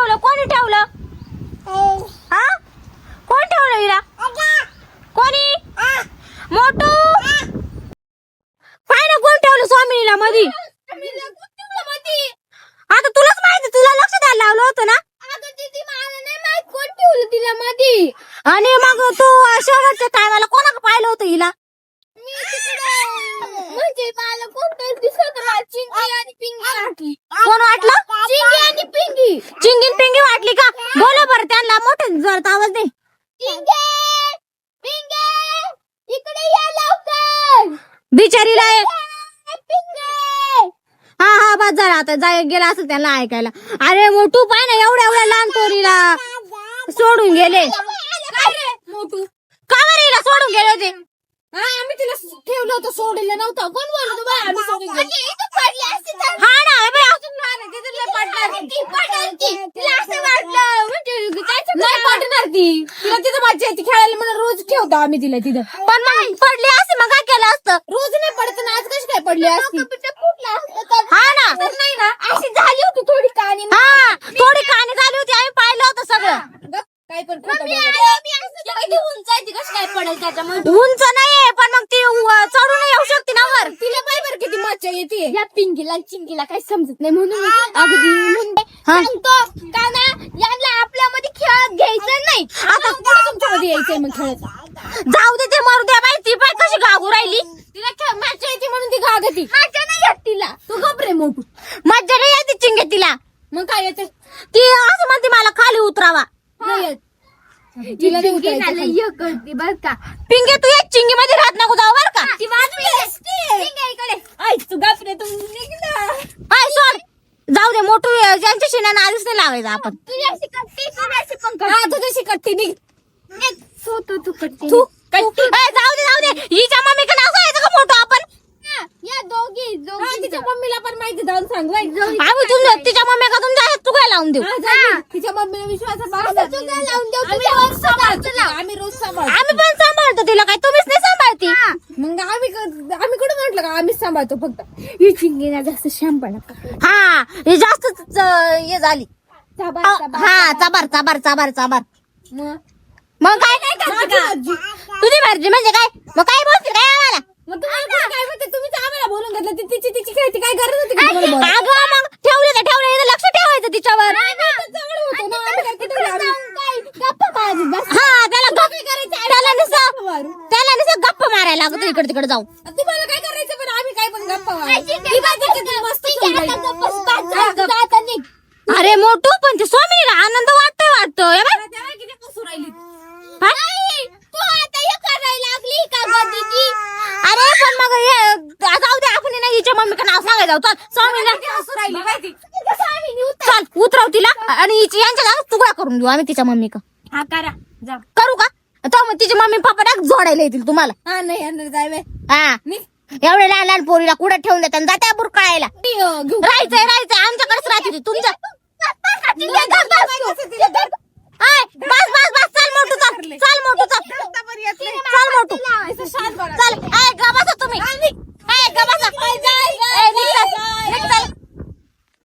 ठेवलं? कोणी ठेवलं? हा, कोण ठेवलं हिला? कोणी? मोठू काय ना, कोण ठेवलं स्वामिनीला मधी? आता तुलाच माहिती, तुला लक्ष द्यायला लावलं होतं ना. कोण ठेवलं तिला मध्ये? आणि मग तू शेवटच्या टायमाला कोणाला पाहिलं होतं हिला? म्हणजे मला कोणतरी दिसत राहा, चिंगी आणि पिंगी वाटली. कोण वाटलं? चिंगी आणि पिंगी. चिंगीन पिंगी वाटली का? बोला बरं त्यांना, मोठे जर आवाज दे. चिंगे, पिंगे, इकडे या लवकर. बिचारीला पिंगे. हा हा, बस झाला आता, जाय गेला असं त्यांना ऐकायला. अरे मोठू पाय ना, एवढ्या एवढ्या लहान पोरीला सोडून गेले. काय रे मोठू? का बरं हिला सोडून गेले होते? आम्ही तिला ठेवलं होतं, सोडलं नव्हतं. कोण बोलतो बा? आम्ही सोडून गेलो. हा ना, हे बाई, तिला असं वाटलं म्हणजे काय नाही पडणार ती. तिला तिथं मजा येते खेळायला म्हणून रोज ठेवतो आम्ही तिला तिथं. पण मग पडली असते मग काय केलं असतं? रोज नाही पडत ना, आज कशी काय पडली असती? हा ना, नाही ना, अशी झाली होती थोडी कहाणी. हा, थोडी कहाणी झाली होती, आम्ही पाहिलं होतं सगळं. काय पण उंचायची कशी काय पडेल त्याच्यामध्ये? उंच नाही, पण मग ती चढून येऊ शकते ना वर. तिला पाय बरं किती मजा येते. या पिंकीला चिंकीला काही समजत नाही म्हणून मी अगदी हा. सांगतो का ना, यांना आपल्यामध्ये खेळत घ्यायचं नाही. आता तुमच्यामध्ये यायचंय मग खेळत. जाऊ दे, ते मरू द्या बाई. ती पाय कशी घाबरू राहिली. तिला मजा येते म्हणून ती घागती. मजा नाही येत तिला. तू घबरे मोठू. मज्जा नाही येते चिंगे तिला. मग काय येते? ती असं म्हणते मला खाली उतरावा. नाही येत. तिला नाही उतरायचं खाली. करते बर का. पिंगे तू एक चिंगी मध्ये राहत नको जाऊ बर का. ती बाजूला असते. इकडे. ऐ तू घाबरे, तू निघ ना. हाय सोड, जाऊ दे. मोठू ज्यांच्याशी ना आधीच नाही लावायचं आपण. तुझी अशी कट्टी, तुझी अशी पण हा, तुझी अशी कट्टी निघ. तू करते. तू जाऊ दे. हिच्या मम्मीकडे नाव सांगायचं का मोठं आपण? या दोघी तिच्या मम्मीला पण माहिती जाऊन सांग बाई. आम्ही तुझ्या तिच्या मम्मी का तुमच्या चुकायला लावून देऊ. तिच्या मम्मीला विश्वासात लावून देऊ. आम्ही रोज सांभाळतो. आम्ही पण सांभाळतो तिला, काय तुम्हीच नाही सांभाळती. मग आम्ही कुठं म्हटलं का आम्हीच सांभाळतो फक्त. ही चिंगीना जास्त शांपणा. हा, हे जास्त हे झाली. हा, चाबार. मग काय तुझी मर्जी म्हणजे काय? मग काय बोलतील काय आम्हाला? मग तुम्हाला काय म्हणते? तुम्हीच आम्हाला बोलून घेतलं. ती तिची खेळती, काय गरज होती का तुम्हाला बोलायची? अगं मग ठेवले इथं लक्ष ठेवायचं तिच्यावर. जवळ होतं ना, आम्ही काय कुठे गप्पा मारायची बस. हा, त्याला नुसतं गप्प मारायला लागतो इकडे तिकडे जाऊ. तुम्हाला काय करायचं पण आम्ही काय पण गप्पा मारायची. मस्त आता निघ. अरे मोठू, पण ते स्वामीला आनंद वाटतोय. किती कसू राहिली. काय? तू आता हे करायला लागली का गं दीदी? अरे पण मग जाऊ दे, आपण नाही हिच्या मम्मीचं नाव सांगायचं. जाऊ चल, स्वामीला हसू राहिली माहिती. चल उतरव तिला आणि यांच्या नावात तुकडा करून देऊ आम्ही तिच्या मम्मी का. हा करा, जा. करू का? तर मग तिची मम्मी पप्पा डाक जोडायला येतील तुम्हाला. हा नाही येणार जाय हा, एवढे लहान लहान पोरीला कुठे ठेवून देतात आणि जात्या बुरकाळायला. घेऊ राहायचंय आमच्याकडेच राहते ती तुमच्या.